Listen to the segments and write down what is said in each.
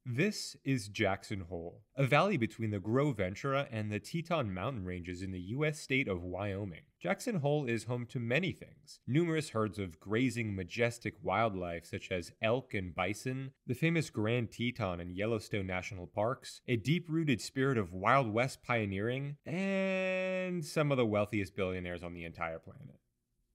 This is Jackson Hole, a valley between the Gros Ventura and the Teton Mountain ranges in the U.S. state of Wyoming. Jackson Hole is home to many things: numerous herds of grazing, majestic wildlife such as elk and bison, the famous Grand Teton and Yellowstone National Parks, a deep-rooted spirit of Wild West pioneering, and some of the wealthiest billionaires on the entire planet.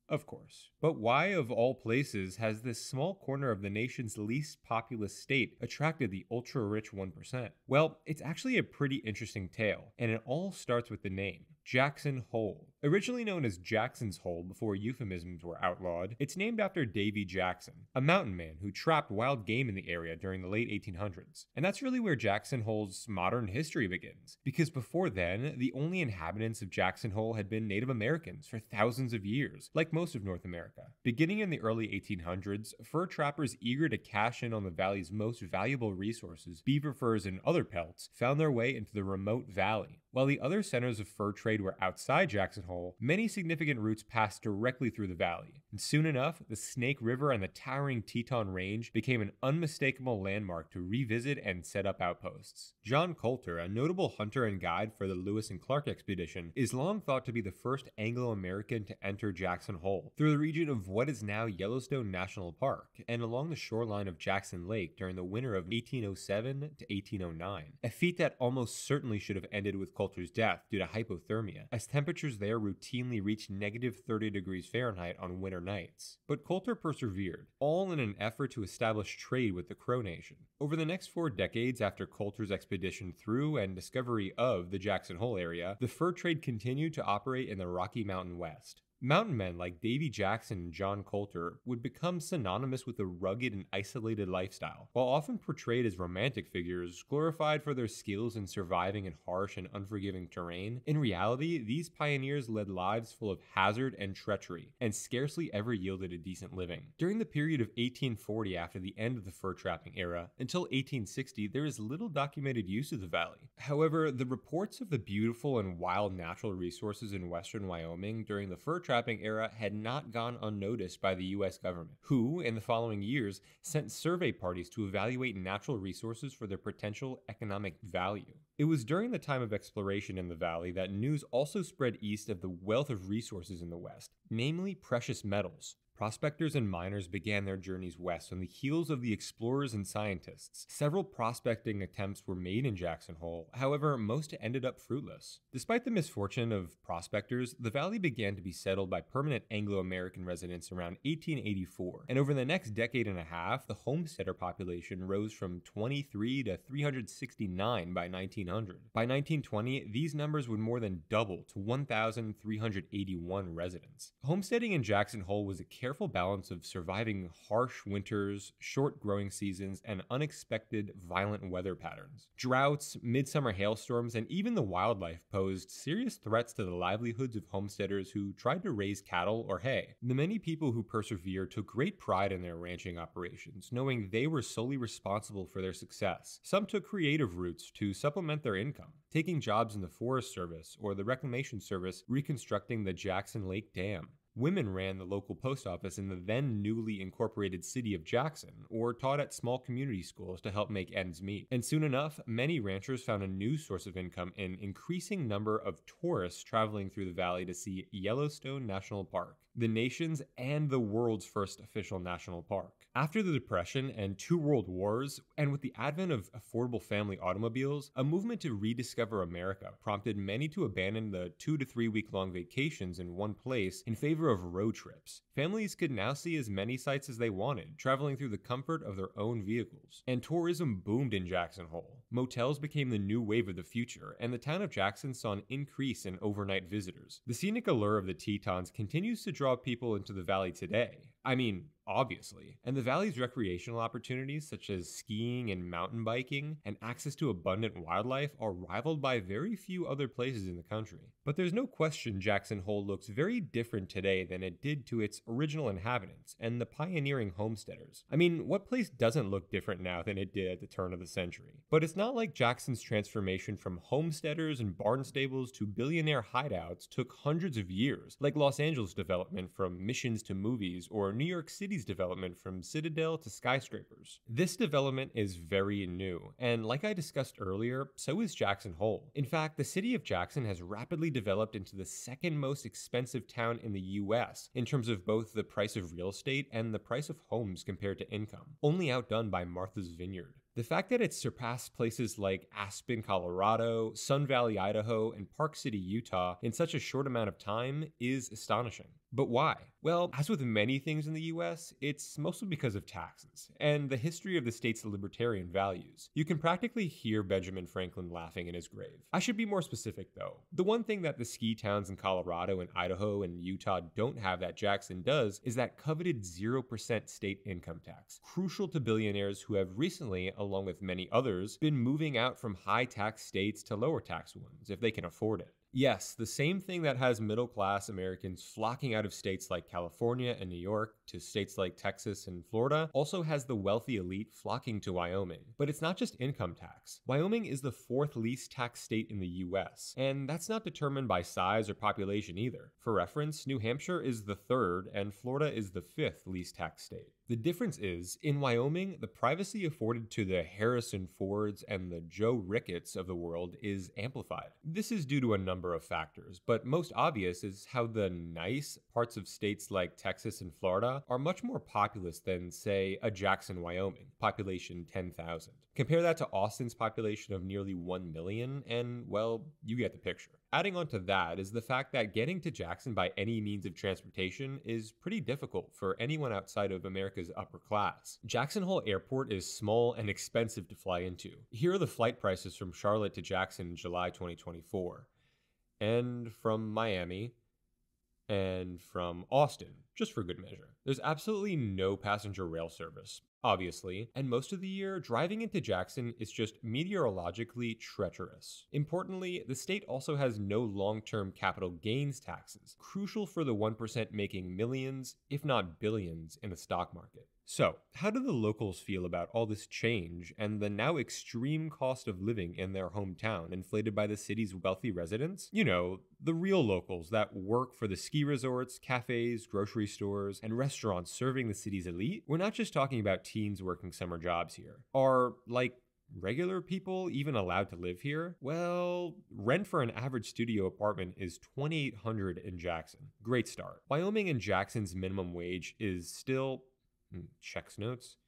Of course. But why, of all places, has this small corner of the nation's least populous state attracted the ultra-rich 1%? Well, it's actually a pretty interesting tale, and it all starts with the name, Jackson Hole. Originally known as Jackson's Hole before euphemisms were outlawed, it's named after Davy Jackson, a mountain man who trapped wild game in the area during the late 1800s. And that's really where Jackson Hole's modern history begins, because before then, the only inhabitants of Jackson Hole had been Native Americans for thousands of years, like most of North America. Beginning in the early 1800s, fur trappers eager to cash in on the valley's most valuable resources, beaver furs and other pelts, found their way into the remote valley. While the other centers of fur trade were outside Jackson Hole, many significant routes passed directly through the valley. And soon enough, the Snake River and the towering Teton Range became an unmistakable landmark to revisit and set up outposts. John Coulter, a notable hunter and guide for the Lewis and Clark expedition, is long thought to be the first Anglo-American to enter Jackson Hole through the region of what is now Yellowstone National Park and along the shoreline of Jackson Lake during the winter of 1807 to 1809, a feat that almost certainly should have ended with Coulter's death due to hypothermia, as temperatures there routinely reached negative 30 degrees Fahrenheit on winter nights. But Coulter persevered, all in an effort to establish trade with the Crow Nation. Over the next 4 decades after Coulter's expedition through and discovery of the Jackson Hole area, the fur trade continued to operate in the Rocky Mountain West. Mountain men like Davy Jackson and John Coulter would become synonymous with a rugged and isolated lifestyle. While often portrayed as romantic figures, glorified for their skills in surviving in harsh and unforgiving terrain, in reality, these pioneers led lives full of hazard and treachery, and scarcely ever yielded a decent living. During the period of 1840 after the end of the fur trapping era, until 1860, there is little documented use of the valley. However, the reports of the beautiful and wild natural resources in western Wyoming during the fur trapping era had not gone unnoticed by the US government, who, in the following years, sent survey parties to evaluate natural resources for their potential economic value. It was during the time of exploration in the valley that news also spread east of the wealth of resources in the West, namely precious metals. Prospectors and miners began their journeys west on the heels of the explorers and scientists. Several prospecting attempts were made in Jackson Hole, however, most ended up fruitless. Despite the misfortune of prospectors, the valley began to be settled by permanent Anglo-American residents around 1884, and over the next decade and a half, the homesteader population rose from 23 to 369 by 1900. By 1920, these numbers would more than double to 1,381 residents. Homesteading in Jackson Hole was a careful balance of surviving harsh winters, short growing seasons, and unexpected violent weather patterns. Droughts, midsummer hailstorms, and even the wildlife posed serious threats to the livelihoods of homesteaders who tried to raise cattle or hay. The many people who persevered took great pride in their ranching operations, knowing they were solely responsible for their success. Some took creative routes to supplement their income, taking jobs in the Forest Service or the Reclamation Service reconstructing the Jackson Lake Dam. Women ran the local post office in the then newly incorporated city of Jackson, or taught at small community schools to help make ends meet. And soon enough, many ranchers found a new source of income in increasing number of tourists traveling through the valley to see Yellowstone National Park, the nation's and the world's first official national park. After the Depression and 2 world wars, and with the advent of affordable family automobiles, a movement to rediscover America prompted many to abandon the 2 to 3 week long vacations in one place in favor of road trips. Families could now see as many sights as they wanted, traveling through the comfort of their own vehicles. And tourism boomed in Jackson Hole. Motels became the new wave of the future, and the town of Jackson saw an increase in overnight visitors. The scenic allure of the Tetons continues to draw people into the valley today. I mean, obviously. And the valley's recreational opportunities, such as skiing and mountain biking, and access to abundant wildlife, are rivaled by very few other places in the country. But there's no question Jackson Hole looks very different today than it did to its original inhabitants and the pioneering homesteaders. I mean, what place doesn't look different now than it did at the turn of the century? But it's not like Jackson's transformation from homesteaders and barn stables to billionaire hideouts took hundreds of years, like Los Angeles development from missions to movies or or New York City's development from Citadel to skyscrapers. This development is very new, and like I discussed earlier, so is Jackson Hole. In fact, the city of Jackson has rapidly developed into the second most expensive town in the US in terms of both the price of real estate and the price of homes compared to income, only outdone by Martha's Vineyard. The fact that it's surpassed places like Aspen, Colorado, Sun Valley, Idaho, and Park City, Utah in such a short amount of time is astonishing. But why? Well, as with many things in the US, it's mostly because of taxes and the history of the state's libertarian values. You can practically hear Benjamin Franklin laughing in his grave. I should be more specific though. The one thing that the ski towns in Colorado and Idaho and Utah don't have that Jackson does is that coveted 0% state income tax, crucial to billionaires who have recently, along with many others, been moving out from high tax states to lower tax ones if they can afford it. Yes, the same thing that has middle-class Americans flocking out of states like California and New York to states like Texas and Florida also has the wealthy elite flocking to Wyoming. But it's not just income tax. Wyoming is the fourth least taxed state in the US, and that's not determined by size or population either. For reference, New Hampshire is the third and Florida is the fifth least taxed state. The difference is, in Wyoming, the privacy afforded to the Harrison Fords and the Joe Ricketts of the world is amplified. This is due to a number of factors, but most obvious is how the nice parts of states like Texas and Florida are much more populous than, say, a Jackson, Wyoming, population 10,000. Compare that to Austin's population of nearly 1 million, and, well, you get the picture. Adding on to that is the fact that getting to Jackson by any means of transportation is pretty difficult for anyone outside of America's upper class. Jackson Hole Airport is small and expensive to fly into. Here are the flight prices from Charlotte to Jackson in July 2024. And from Miami, and from Austin, just for good measure. There's absolutely no passenger rail service, obviously, and most of the year, driving into Jackson is just meteorologically treacherous. Importantly, the state also has no long-term capital gains taxes, crucial for the 1% making millions, if not billions, in the stock market. So, how do the locals feel about all this change and the now extreme cost of living in their hometown inflated by the city's wealthy residents? You know, the real locals that work for the ski resorts, cafes, grocery stores, and restaurants serving the city's elite. We're not just talking about teens working summer jobs here. Are, like, regular people even allowed to live here? Well, rent for an average studio apartment is $2,800 in Jackson. Great start. Wyoming and Jackson's minimum wage is still, checks notes,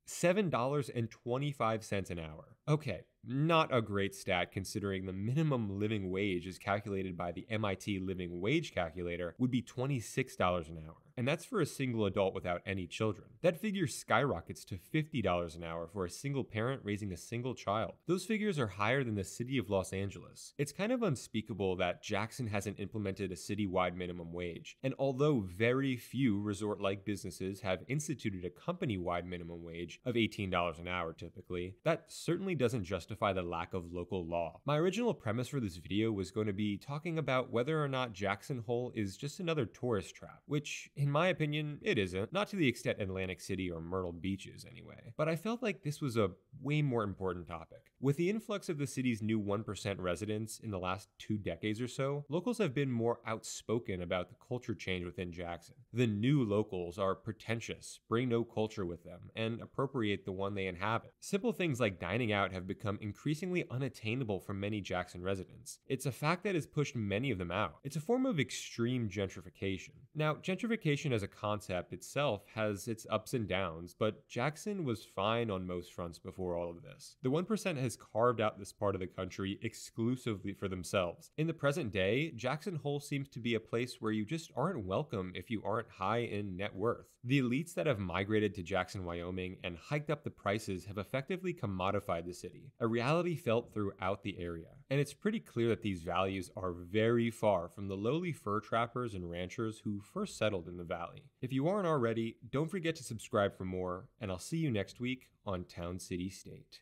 $7.25 an hour. Okay, not a great stat considering the minimum living wage as calculated by the MIT Living Wage Calculator would be $26 an hour. And that's for a single adult without any children. That figure skyrockets to $50 an hour for a single parent raising a single child. Those figures are higher than the city of Los Angeles. It's kind of unspeakable that Jackson hasn't implemented a city-wide minimum wage. And although very few resort-like businesses have instituted a company-wide minimum wage of $18 an hour typically, that certainly doesn't justify the lack of local law. My original premise for this video was going to be talking about whether or not Jackson Hole is just another tourist trap, which in my opinion, it isn't. Not to the extent Atlantic City or Myrtle Beach is anyway. But I felt like this was a way more important topic. With the influx of the city's new 1% residents in the last 2 decades or so, locals have been more outspoken about the culture change within Jackson. The new locals are pretentious, bring no culture with them, and appropriate the one they inhabit. Simple things like dining out have become increasingly unattainable for many Jackson residents. It's a fact that has pushed many of them out. It's a form of extreme gentrification. Now, gentrification as a concept itself has its ups and downs, but Jackson was fine on most fronts before all of this. The 1% has carved out this part of the country exclusively for themselves. In the present day, Jackson Hole seems to be a place where you just aren't welcome if you aren't high in net worth. The elites that have migrated to Jackson, Wyoming and hiked up the prices have effectively commodified the city, a reality felt throughout the area. And it's pretty clear that these values are very far from the lowly fur trappers and ranchers who first settled in the valley. If you aren't already, don't forget to subscribe for more, and I'll see you next week on Town City State.